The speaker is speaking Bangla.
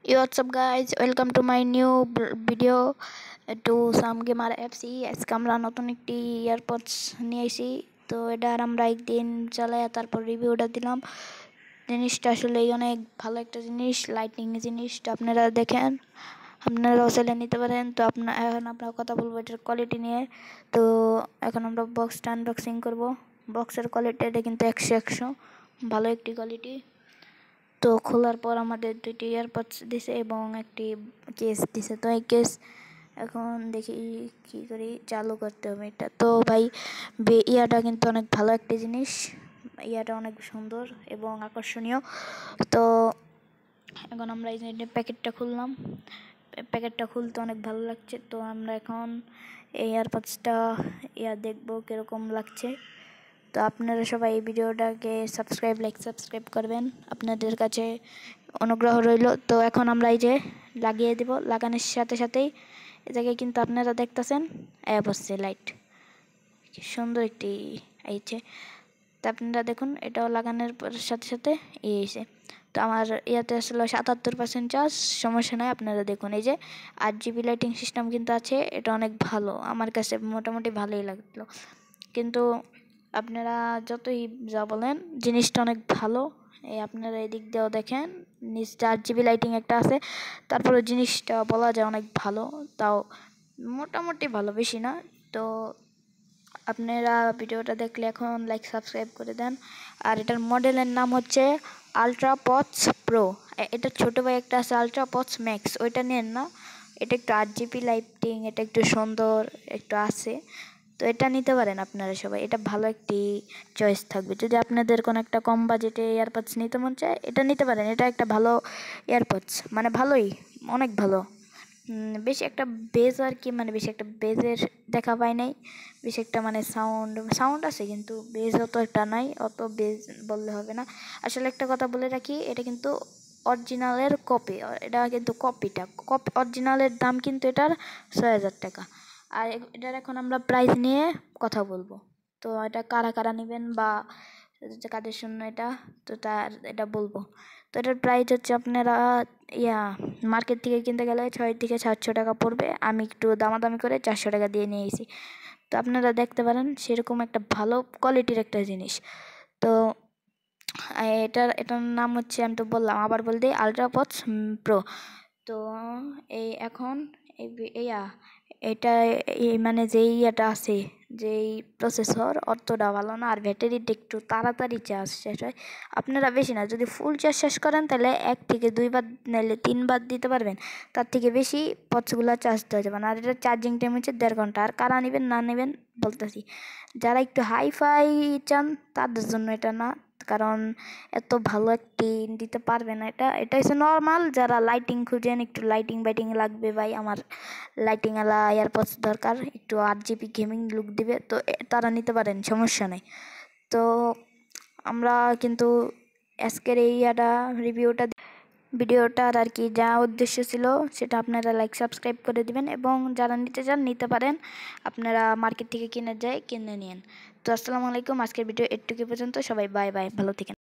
Yo, what's up guys, welcome to my new video to some gamer fc আজকে আমরা নতুন একটি এয়ারপডস নিয়ে এসেছি। তো এটা আমরা একদিন চালায়া তারপর রিভিউটা দিলাম। জিনিসটা আসলে অনেক ভালো একটা জিনিস, লাইটিং জিনিসটা আপনারা দেখেন, আপনারাও চালিয়ে নিতে পারেন। তো এখন আমরা কথা বলবো এটার কোয়ালিটি নিয়ে। তো এখন আমরা বক্সটা আনবক্সিং করব। বক্সের কোয়ালিটি এটা কিন্তু 100 ভালো একটি কোয়ালিটি। তো খোলার পর আমাদের দুইটি এয়ারপডস দিছে এবং একটি কেস দিছে। তো এই কেস এখন দেখি কি করি, চালু করতে হবে এটা। তো ভাই ইয়াটা কিন্তু অনেক ভালো একটি জিনিস, ইয়াটা অনেক সুন্দর এবং আকর্ষণীয়। তো এখন আমরা এই যে প্যাকেটটা খুললাম, প্যাকেটটা খুলতে অনেক ভালো লাগছে। তো আমরা এখন এই এয়ারপডসটা দেখবো কীরকম লাগছে। তো আপনারা সবাই এই ভিডিওটাকে সাবস্ক্রাইব করবেন, আপনাদের কাছে অনুগ্রহ রইল। তো এখন আমরা এই যে লাগিয়ে দেব, লাগানোর সাথে সাথেই এটাকে কিন্তু আপনারা দেখতেছেন বসছে লাইট, সুন্দর একটি আইছে। তো আপনারা দেখুন এটাও লাগানোর সাথে সাথে এসে। তো আমার ইয়াতে আসলে 77% চার্জ, সমস্যা নয়। আপনারা দেখুন এই যে 8 GB লাইটিং সিস্টেম কিন্তু আছে, এটা অনেক ভালো, আমার কাছে মোটামুটি ভালোই লাগলো। কিন্তু আপনারা যতই যা বলেন জিনিসটা অনেক ভালো। এই আপনারা এদিক দিয়েও দেখেন, নিচে 8 GB লাইটিং একটা আছে, তারপরে জিনিসটা বলা যায় অনেক ভালো, তাও মোটামুটি ভালো, বেশি না। তো আপনারা ভিডিওটা দেখলে এখন সাবস্ক্রাইব করে দেন। আর এটার মডেলের নাম হচ্ছে আলট্রাপডস প্রো। এটা ছোটো ভাই একটা আছে আলট্রাপডস ম্যাক্স, ওইটা নেন না। এটা একটু 8 GB লাইটিং, এটা একটু সুন্দর একটু আছে, তো এটা নিতে পারেন আপনারা সবাই। এটা ভালো একটি চয়েস থাকবে। যদি আপনাদের কোনো একটা কম বাজেটে এয়ারপডস নিতে মন চায়, এটা নিতে পারেন। এটা একটা ভালো এয়ারপডস, মানে ভালোই, অনেক ভালো। বেশি একটা বেজ আর কি, মানে বেশি একটা বেজের দেখা পাই নাই, বেশি একটা মানে সাউন্ড আছে কিন্তু বেজ অত একটা নাই, অত বেজ বললে হবে না। আসলে একটা কথা বলে রাখি, এটা কিন্তু অরিজিনালের কপি, এটা কিন্তু কপি অরিজিনালের দাম কিন্তু এটার 6000 টাকা। আর এটার এখন আমরা প্রাইস নিয়ে কথা বলবো। তো এটা কারা কারা নেবেন বা কাদের জন্য এটা, তো তার এটা বলবো। তো এটার প্রাইস হচ্ছে আপনারা মার্কেট থেকে কিনতে গেলে 6 থেকে 700 টাকা পড়বে। আমি একটু দামাদামি করে 400 টাকা দিয়ে নিয়ে এসেছি। তো আপনারা দেখতে পারেন সেরকম একটা ভালো কোয়ালিটির একটা জিনিস। তো এটার নাম হচ্ছে, আমি তো বললাম আবার বল দিই, আলট্রাপডস প্রো। তো এই এখন এটা মানে যেই এটা আছে, যেই প্রসেসর অতটা ভালো না, আর ব্যাটারিটা একটু তাড়াতাড়ি চার্জ শেষ হয়। আপনারা বেশি না, যদি ফুল চার্জ শেষ করেন তাহলে 1 থেকে 2 বার নাহলে 3 বার দিতে পারবেন, তার থেকে বেশি পডসগুলো চার্জ দেওয়া যাবে না। আর এটা চার্জিং টাইম হচ্ছে 1.5 ঘন্টা। আর কারা নেবেন না নেবেন বলতেছি, যারা একটু হাইফাই চান তাদের জন্য এটা না, কারণ এত ভালো একটি দিতে পারবে না। এটা হচ্ছে নর্মাল, যারা লাইটিং খুঁজেন, একটু লাইটিং লাগবে ভাই, আমার লাইটিংওয়ালা এয়ারপডস দরকার, একটু 8 GB গেমিং লুক দিবে, তো তারা নিতে পারেন, সমস্যা নেই। তো আমরা কিন্তু আজকের এই ভিডিওটার আর কি যা উদ্দেশ্য ছিল সেটা আপনারা সাবস্ক্রাইব করে দিবেন, এবং যারা নিতে চান নিতে পারেন, আপনারা মার্কেট থেকে কিনে নিন। তো আসসালামু আলাইকুম, আজকের ভিডিও এটুকু পর্যন্ত। সবাই বাই বাই, ভালো থাকেন।